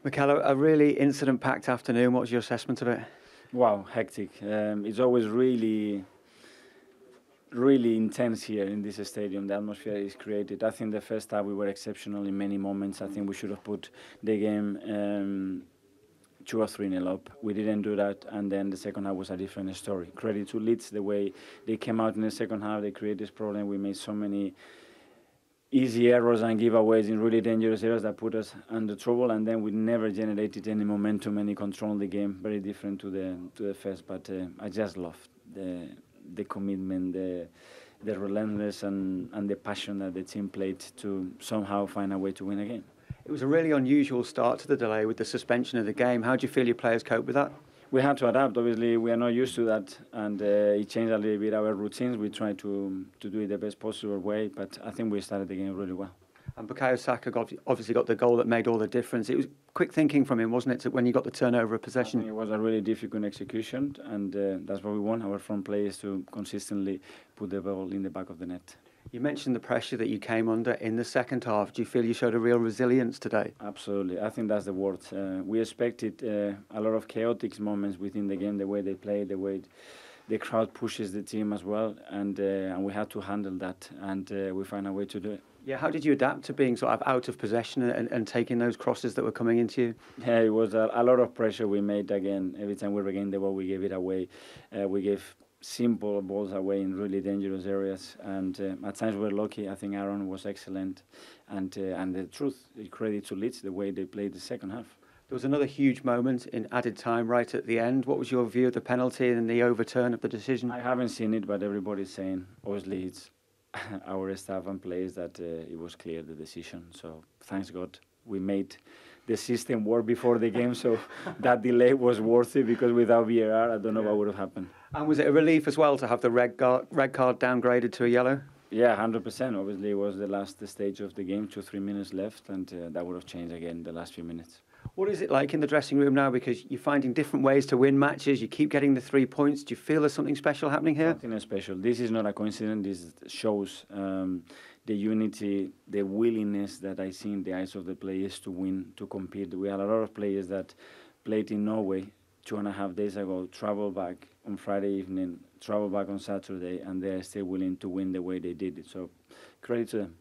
Mikel, a really incident-packed afternoon. What was your assessment of it? Wow, hectic. It's always really intense here in this stadium. The atmosphere is created. I think the first half we were exceptional in many moments. I think we should have put the game 2 or 3 nil up. We didn't do that, and then the second half was a different story. Credit to Leeds, the way they came out in the second half, they created this problem. We made so many easy errors and giveaways in really dangerous areas that put us under trouble, and then we never generated any momentum, any control in the game. Very different to the first, but I just loved the commitment, the relentless and the passion that the team played to somehow find a way to win again. It was a really unusual start to the delay with the suspension of the game. How do you feel your players cope with that? We had to adapt. Obviously, we are not used to that, and it changed a little bit our routines. We tried to do it the best possible way, but I think we started the game really well. And Bukayo Saka obviously got the goal that made all the difference. It was quick thinking from him, wasn't it, when you got the turnover of possession? I think it was a really difficult execution, and that's what we want. Our front players to consistently put the ball in the back of the net. You mentioned the pressure that you came under in the second half. Do you feel you showed a real resilience today? Absolutely. I think that's the word. We expected a lot of chaotic moments within the game, the way they play, the way the crowd pushes the team as well, and we had to handle that, and we find a way to do it. Yeah, how did you adapt to being sort of out of possession and taking those crosses that were coming into you? Yeah, it was a lot of pressure we made again. Every time we regained the ball, we gave it away. We gave simple balls away in really dangerous areas, and at times we were lucky. I think Aaron was excellent, and the truth, credit to Leeds, the way they played the second half. There was another huge moment in added time right at the end. What was your view of the penalty and the overturn of the decision? I haven't seen it, but everybody's saying, obviously, it's our staff and players that it was clear, the decision. So thanks God we made the system work before the game, so that delay was worth it, because without VAR, I don't know what would have happened. And was it a relief as well to have the red card downgraded to a yellow? Yeah, 100%. Obviously, it was the last stage of the game, 2-3 minutes left, and that would have changed again the last few minutes. What is it like in the dressing room now? Because you're finding different ways to win matches. You keep getting the 3 points. Do you feel there's something special happening here? Something special. This is not a coincidence. This shows the unity, the willingness that I see in the eyes of the players to win, to compete. We had a lot of players that played in Norway 2.5 days ago, travel back on Friday evening, travel back on Saturday, and they are still willing to win the way they did it. So credit to them.